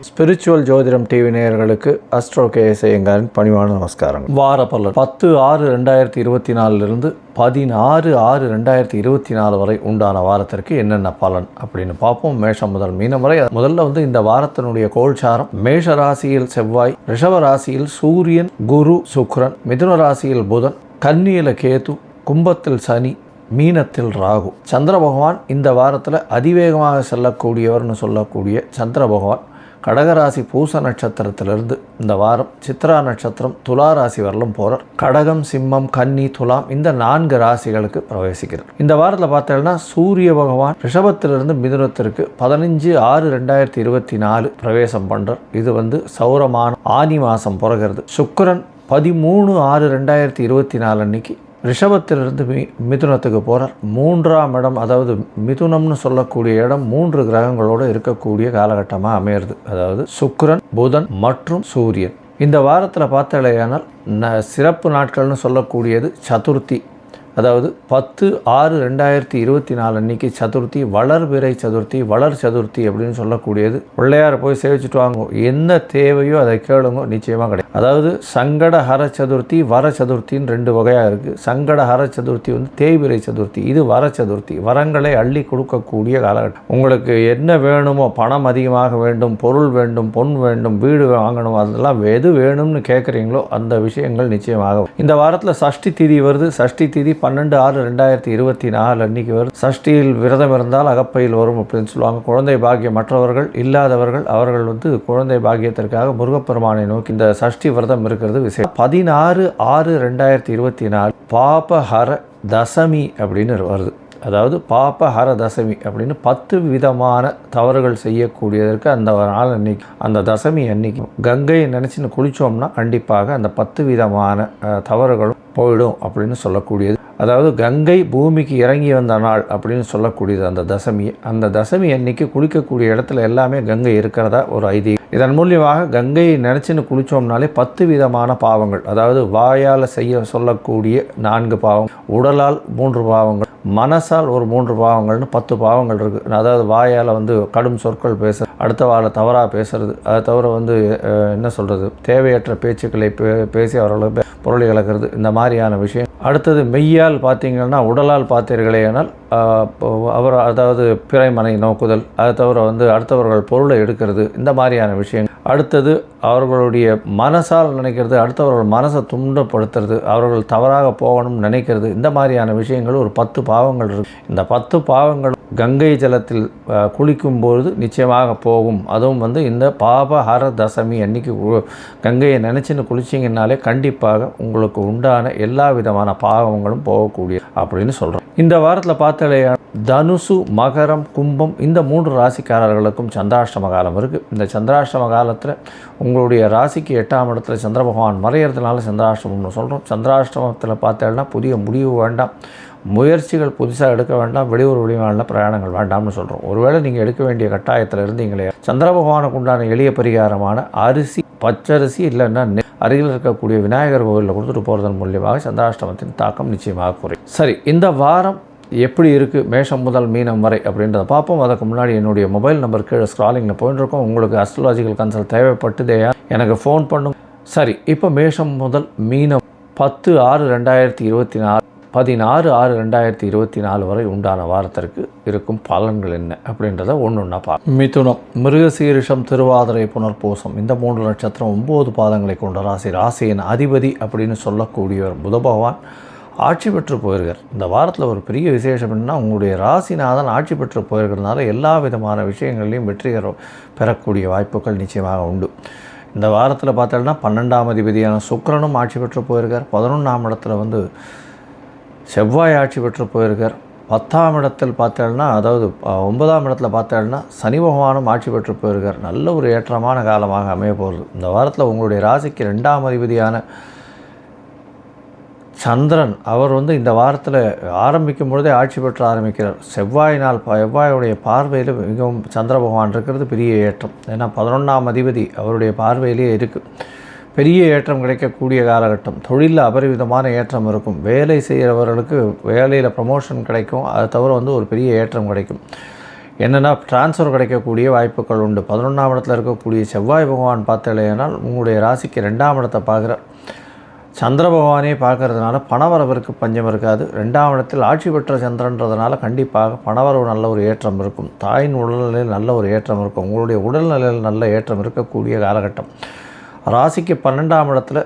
Spiritual ஜோதிடம் TV நேயர்களுக்கு astro KS ஐயங்காரின் பணிவான நமஸ்காரங்கள். வார பலன் 10/6/2024 16/6/2024 வரை உண்டான வாரத்திற்கு என்னென்ன பலன் அப்படின்னு பார்ப்போம். மேஷம் முதல் மீனம் வரை. முதல்ல இந்த வாரத்தினுடைய கோல்சாரம்: மேஷ ராசியில் செவ்வாய், ரிஷப ராசியில் சூரியன், குரு, சுக்கிரன், மிதுன ராசியில் புதன், கன்னியில கேது, கும்பத்தில் சனி, மீனத்தில் ராகு. சந்திர பகவான் இந்த வாரத்தில் அதிவேகமாக செல்லக்கூடியவர்னு சொல்லக்கூடிய சந்திர பகவான் கடகராசி பூச நட்சத்திரத்திலிருந்து இந்த வாரம் சித்ரா நட்சத்திரம் துலா ராசி வரலும் போகிறார். கடகம், சிம்மம், கன்னி, துலாம் இந்த 4 ராசிகளுக்கு பிரவேசிக்கிறார். இந்த வாரத்தில் பார்த்தீங்கன்னா சூரிய பகவான் ரிஷபத்திலிருந்து மிதுனத்திற்கு 15/6/2024 பிரவேசம் பண்ணுறார். இது சௌரமான ஆனி மாதம் பிறகுறது. சுக்கிரன் 13/6/2024 அன்னைக்கு ரிஷபத்திலிருந்து மிதுனத்துக்கு போகிறார். 3ஆம் இடம், அதாவது மிதுனம்னு சொல்லக்கூடிய இடம் 3 கிரகங்களோடு இருக்கக்கூடிய காலகட்டமாக அமையிறது. அதாவது சுக்கிரன், புதன் மற்றும் சூரியன். இந்த வாரத்தில் பார்த்தாலேயானால் சிறப்பு நாட்கள்னு சொல்லக்கூடியது சதுர்த்தி. அதாவது 10/6/2024 அன்னைக்கு சதுர்த்தி, வளர்பிறை சதுர்த்தி, வளர் சதுர்த்தி அப்படின்னு சொல்லக்கூடியது. பிள்ளையாரை போய் சேவிச்சுட்டு வாங்க, என்ன தேவையோ அதை கேளுங்க, நிச்சயமாக கிடைக்கும். அதாவது சங்கடஹர சதுர்த்தி, வர சதுர்த்தின்னு 2 வகையாக இருக்குது. சங்கடஹர சதுர்த்தி தேய்பிறை சதுர்த்தி, இது வர சதுர்த்தி. வரங்களை அள்ளி கொடுக்கக்கூடிய காலகட்டம். உங்களுக்கு என்ன வேணுமோ, பணம் அதிகமாக வேண்டும், பொருள் வேண்டும், பொன் வேண்டும், வீடு வாங்கணும், அதெல்லாம் எது வேணும்னு கேட்குறீங்களோ அந்த விஷயங்கள் நிச்சயமாக. இந்த வாரத்தில் சஷ்டி திதி வருது. சஷ்டி திதி 12/6/2024 அன்னைக்கு வரும். சஷ்டியில் விரதம் இருந்தால் அகப்பையில் வரும் அப்படின்னு சொல்லுவாங்க. குழந்தை பாக்கியம் மற்றவர்கள் இல்லாதவர்கள் அவர்கள் குழந்தை பாக்கியத்திற்காக முருகப்பெருமானை நோக்கி இந்த சஷ்டி விரதம் இருக்கிறது விசேஷம். 16/6/2024 பாபஹர தசமி அப்படின்னு வருது. அதாவது பாபஹர தசமி அப்படின்னு 10 விதமான தவறுகள் செய்யக்கூடியதற்கு அந்த நாள் அன்னைக்கு, அந்த தசமி அன்னைக்கு கங்கையை நினச்சின்னு குளித்தோம்னா கண்டிப்பாக அந்த 10 விதமான தவறுகளும் போயிடும் அப்படின்னு சொல்லக்கூடியது. அதாவது கங்கை பூமிக்கு இறங்கி வந்த நாள் அப்படின்னு சொல்லக்கூடியது அந்த தசமியை. அந்த தசமி அன்னைக்கு குளிக்கக்கூடிய இடத்துல எல்லாமே கங்கை இருக்கிறதா ஒரு ஐதீகம். இதன் மூலியமாக கங்கையை நினச்சின்னு குளித்தோம்னாலே 10 விதமான பாவங்கள், அதாவது வாயால் செய்ய சொல்லக்கூடிய 4 பாவங்கள், உடலால் 3 பாவங்கள், மனசால் ஒரு 3 பாவங்கள்னு 10 பாவங்கள் இருக்குது. அதாவது வாயால் கடும் சொற்கள் பேசுறது, அடுத்த வார தவறாக பேசுறது, அதை தவிர என்ன சொல்கிறது, தேவையற்ற பேச்சுக்களை பேசி அவர்களுக்கு பொருளை இழக்கிறது, இந்த மாதிரியான விஷயம். அடுத்தது மெய்யால் பார்த்தீங்கன்னா, உடலால் பார்த்தீர்களே ஆனால் அதாவது பிறைமனை நோக்குதல், அதை தவிர அடுத்தவர்கள் பொருளை எடுக்கிறது, இந்த மாதிரியான விஷயங்கள். அடுத்தது அவர்களுடைய மனசால் நினைக்கிறது, அடுத்தவர்கள் மனசை துண்டப்படுத்துறது, அவர்கள் தவறாக போகணும்னு நினைக்கிறது, இந்த மாதிரியான விஷயங்கள் ஒரு 10 பாவங்கள் இருக்குது. இந்த 10 பாவங்கள் கங்கை ஜலத்தில் குளிக்கும்போது நிச்சயமாக போகும். அதுவும் இந்த பாபஹர தசமி அன்னைக்கு கங்கையை நினச்சின்னு குளிச்சிங்கனாலே கண்டிப்பாக உங்களுக்கு உண்டான எல்லா விதமான பாவங்களும் போகக்கூடிய அப்படின்னு சொல்கிறோம். இந்த வாரத்தில் பார்த்தாலே தனுசு, மகரம், கும்பம் இந்த 3 ராசிக்காரர்களுக்கும் சந்திராஷ்டம காலம் இருக்குது. இந்த சந்திராஷ்டம காலத்தில் உங்களுடைய ராசிக்கு 8ஆம் இடத்துல சந்திர பகவான் மறையிறதுனால சந்திராஷ்டமம்னு சொல்கிறோம். சந்திராஷ்டமத்தில் பார்த்தேன்னா புதிய முடிவு வேண்டாம், முயற்சிகள் புதுசாக எடுக்க வேண்டாம், வெளியூர் வெளிமாநில பிரயாணங்கள் வேண்டாம்னு சொல்கிறோம். ஒருவேளை நீங்கள் எடுக்க வேண்டிய கட்டாயத்தில் இருந்தீங்களே, சந்திர பகவானுக்கு உண்டான எளிய பரிகாரமான அரிசி, பச்சரிசி இல்லைன்னா அருகில் இருக்கக்கூடிய விநாயகர் கோவிலில் கொடுத்துட்டு போகிறதன் மூலியமாக சந்திராஷ்டமத்தின் தாக்கம் நிச்சயமாக குறையும். சரி, இந்த வாரம் எப்படி இருக்குது மேஷம் முதல் மீனம் வரை அப்படின்றத பார்ப்போம். அதுக்கு முன்னாடி என்னுடைய மொபைல் நம்பர் கீழே ஸ்க்ராலிங்கில் போயிட்டு இருக்கோம். உங்களுக்கு அஸ்ட்ராலஜிக்கல் கன்சல்ட் தேவைப்பட்டுதேயா எனக்கு ஃபோன் பண்ணுங்க. சரி, இப்போ மேஷம் முதல் மீனம் 10/6/2024 16/6/2024 வரை உண்டான வாரத்திற்கு இருக்கும் பலன்கள் என்ன அப்படின்றத ஒன்றா பார்க்க. மிதுனம், மிருகசீரிஷம், திருவாதிரை, புனர்பூசம் இந்த 3 நட்சத்திரம் 9 பாதங்களை கொண்ட ராசி. ராசியின் அதிபதி அப்படின்னு சொல்லக்கூடியவர் புத பகவான் ஆட்சி பெற்று போயிருக்கார். இந்த வாரத்தில் ஒரு பெரிய விசேஷம் என்னன்னா, உங்களுடைய ராசிநாதன் ஆட்சி பெற்று போயிருக்கிறதுனால எல்லா விதமான விஷயங்கள்லையும் வெற்றிகரம் பெறக்கூடிய வாய்ப்புகள் நிச்சயமாக உண்டு. இந்த வாரத்தில் பார்த்தோம்னா 12ஆம் அதிபதியான சுக்கிரனும் ஆட்சி பெற்று போயிருக்கார். 11ஆம் இடத்துல செவ்வாய் ஆட்சி பெற்று போயிருக்கார். 10ஆம் இடத்தில் பார்த்தேன்னா, அதாவது 9ஆம் இடத்துல பார்த்தேன்னா சனி பகவானும் ஆட்சி பெற்று போயிருக்கார். நல்ல ஒரு ஏற்றமான காலமாக அமைய போகிறது. இந்த வாரத்தில் உங்களுடைய ராசிக்கு 2ஆம் அதிபதியான சந்திரன் அவர் இந்த வாரத்தில் ஆரம்பிக்கும் பொழுதே ஆட்சி பெற்று ஆரம்பிக்கிறார். செவ்வாயுடைய பார்வையில் மிகவும் சந்திர பகவான் இருக்கிறது பெரிய ஏற்றம். ஏன்னா 11ஆம் அதிபதி அவருடைய பார்வையிலேயே இருக்குது. பெரிய ஏற்றம் கிடைக்கக்கூடிய காலகட்டம். தொழிலில் அபரிவிதமான ஏற்றம் இருக்கும். வேலை செய்கிறவர்களுக்கு வேலையில் ப்ரமோஷன் கிடைக்கும். அதை தவிர வந்து ஒரு பெரிய ஏற்றம் கிடைக்கும். என்னென்னா ட்ரான்ஸ்ஃபர் கிடைக்கக்கூடிய வாய்ப்புகள் உண்டு. 11ஆம் இடத்துல இருக்கக்கூடிய செவ்வாய் பகவான் பார்த்தலையானால் உங்களுடைய ராசிக்கு 2ஆம் இடத்தை பார்க்குறார். சந்திர பகவானே பார்க்கறதுனால பணவரவிற்கு பஞ்சம் இருக்காது. 2ஆம் இடத்தில் ஆட்சி பெற்ற சந்திரன்றதுனால கண்டிப்பாக பணவரவு நல்ல ஒரு ஏற்றம் இருக்கும். தாயின் உடல்நிலையில் நல்ல ஒரு ஏற்றம் இருக்கும். உங்களுடைய உடல்நிலையில் நல்ல ஏற்றம் இருக்கக்கூடிய காலகட்டம். ராசிக்கு 12ஆம் இடத்துல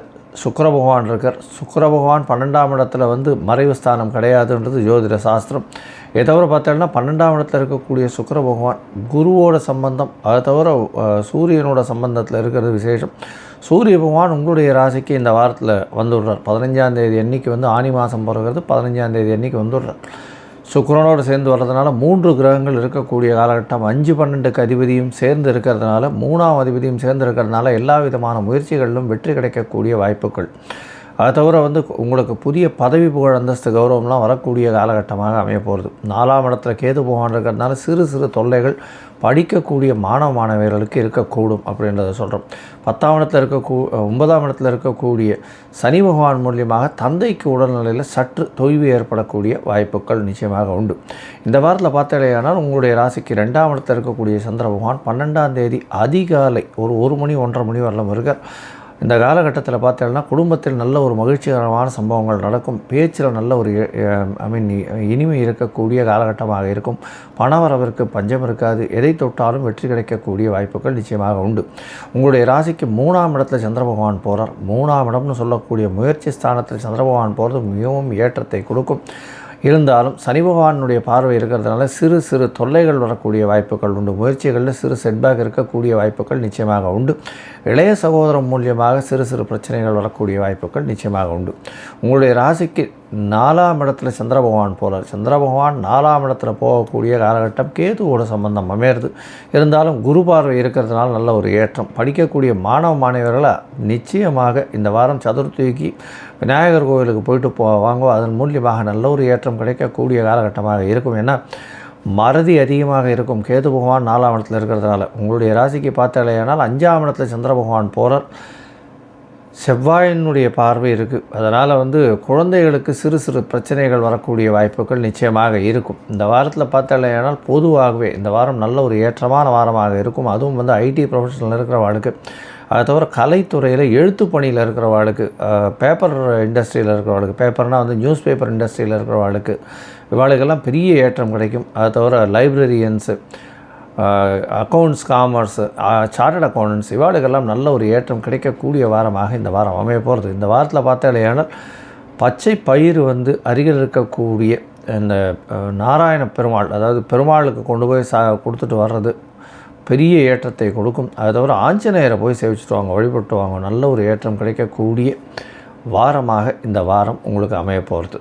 சுக்கிர பகவான் இருக்கார். சுக்கிர பகவான் 12ஆம் இடத்துல வந்து மறைவு ஸ்தானம் கிடையாதுன்றது ஜோதிட சாஸ்திரம். இதை தவிர பார்த்தோம்னா 12ஆம் இடத்துல இருக்கக்கூடிய சுக்கிர பகவான் குருவோட சம்பந்தம், அதை தவிர சூரியனோட சம்பந்தத்தில் இருக்கிறது விசேஷம். சூரிய பகவான் உங்களுடைய ராசிக்கு இந்த வாரத்தில் வந்துடுறார். 15ஆம் தேதி அன்றைக்கி வந்து ஆனி மாதம் பிறகுறது 15ஆம் தேதி அன்றைக்கி வந்துடுறார். சுக்கிரனோடு சேர்ந்து வர்றதுனால 3 கிரகங்கள் இருக்கக்கூடிய காலகட்டம். 5, 12க்கு அதிபதியும் சேர்ந்து இருக்கிறதுனால, 3ஆம் அதிபதியும் சேர்ந்து இருக்கிறதுனால எல்லா விதமான முயற்சிகளிலும் வெற்றி கிடைக்கக்கூடிய வாய்ப்புகள். அதை தவிர வந்து உங்களுக்கு புதிய பதவி புகழ் அந்தஸ்து கௌரவம்லாம் வரக்கூடிய காலகட்டமாக அமைய போகிறது. 4ஆம் இடத்துல கேது பகவான் இருக்கிறதுனால சிறு சிறு தொல்லைகள் படிக்கக்கூடிய மாணவர்களுக்கு இருக்கக்கூடும் அப்படின்றத சொல்கிறோம். 10ஆம் இடத்துல 9ஆம் இடத்துல இருக்கக்கூடிய சனி பகவான் மூலியமாக தந்தைக்கு உடல்நிலையில் சற்று தொய்வு ஏற்படக்கூடிய வாய்ப்புகள் நிச்சயமாக உண்டு. இந்த வாரத்தில் பார்த்தாலேயானால் உங்களுடைய ராசிக்கு 2ஆம் இடத்துல இருக்கக்கூடிய சந்திர பகவான் 12ஆம் தேதி அதிகாலை ஒரு 1 மணி 1:30 மணி வரலாம் இருக்கார். இந்த காலகட்டத்தில் பார்த்தோம்னா குடும்பத்தில் நல்ல ஒரு மகிழ்ச்சிகரமான சம்பவங்கள் நடக்கும். பேச்சில் நல்ல ஒரு இனிமை இருக்கக்கூடிய காலகட்டமாக இருக்கும். பணவரவிற்கு பஞ்சம் இருக்காது. எதை தொட்டாலும் வெற்றி கிடைக்கக்கூடிய வாய்ப்புகள் நிச்சயமாக உண்டு. உங்களுடைய ராசிக்கு 3ஆம் இடத்துல சந்திர பகவான் போகிறார். 3ஆம் இடம்னு சொல்லக்கூடிய முயற்சி ஸ்தானத்தில் சந்திர பகவான் போகிறது மிகவும் ஏற்றத்தை கொடுக்கும். இருந்தாலும் சனி பகவானுடைய பார்வை இருக்கிறதுனால சிறு சிறு தொல்லைகள் வரக்கூடிய வாய்ப்புகள் உண்டு. முயற்சிகளில் சிறு செட்பேக் இருக்கக்கூடிய வாய்ப்புகள் நிச்சயமாக உண்டு. இளைய சகோதரம் மூலியமாக சிறு சிறு பிரச்சனைகள் வரக்கூடிய வாய்ப்புகள் நிச்சயமாக உண்டு. உங்களுடைய ராசிக்கு 4ஆம் இடத்துல சந்திர பகவான் போகிறார். சந்திர பகவான் 4ஆம் இடத்துல போகக்கூடிய காலகட்டம் கேதுவோட சம்பந்தம் அமையிறது. இருந்தாலும் குரு பார்வை இருக்கிறதுனால நல்ல ஒரு ஏற்றம். படிக்கக்கூடிய மாணவர்களை நிச்சயமாக இந்த வாரம் சதுர்த்திக்கு விநாயகர் கோவிலுக்கு போயிட்டு வாங்க. அதன் மூலியமாக நல்ல ஒரு ஏற்றம் கிடைக்கக்கூடிய காலகட்டமாக இருக்கும். ஏன்னா மறதி அதிகமாக இருக்கும். கேது பகவான் 4ஆம் இடத்துல இருக்கிறதுனால உங்களுடைய ராசிக்கு பார்த்தாலேயானால் 5ஆம் இடத்துல சந்திர பகவான் போகிறார். செவ்வாயினுடைய பார்வை இருக்குது. அதனால் வந்து குழந்தைகளுக்கு சிறு சிறு பிரச்சனைகள் வரக்கூடிய வாய்ப்புகள் நிச்சயமாக இருக்கும். இந்த வாரத்தில் பார்த்தாலேயானால் பொதுவாகவே இந்த வாரம் நல்ல ஒரு ஏற்றமான வாரமாக இருக்கும். அதுவும் வந்து ஐடி ப்ரொஃபஷனில் இருக்கிறவாளுக்கு, அதை தவிர கலைத்துறையில் எழுத்து பணியில் இருக்கிறவாளுக்கு, பேப்பர் இண்டஸ்ட்ரியில் இருக்கிறவாளுக்கு, பேப்பர்னால் வந்து நியூஸ் பேப்பர் இண்டஸ்ட்ரியில் இருக்கிறவாளுக்கு இவாளுக்கெல்லாம் பெரிய ஏற்றம் கிடைக்கும். அதை தவிர librarians, accounts, commerce, chartered accountants இவாளுக்கெல்லாம் நல்ல ஒரு ஏற்றம் கிடைக்கக்கூடிய வாரமாக இந்த வாரம் அமைய போகிறது. இந்த வாரத்தில் பார்த்தாலேயானால் பச்சை பயிர் வந்து அருகில் இருக்கக்கூடிய இந்த நாராயண பெருமாள், அதாவது பெருமாளுக்கு கொண்டு போய் கொடுத்துட்டு வர்றது பெரிய ஏற்றத்தை கொடுக்கும். அதை தவிர ஆஞ்சநேயரை போய் சேவிச்சுட்டு வாங்க, வழிபட்டு வாங்க. நல்ல ஒரு ஏற்றம் கிடைக்கக்கூடிய வாரமாக இந்த வாரம் உங்களுக்கு அமைய போகிறது.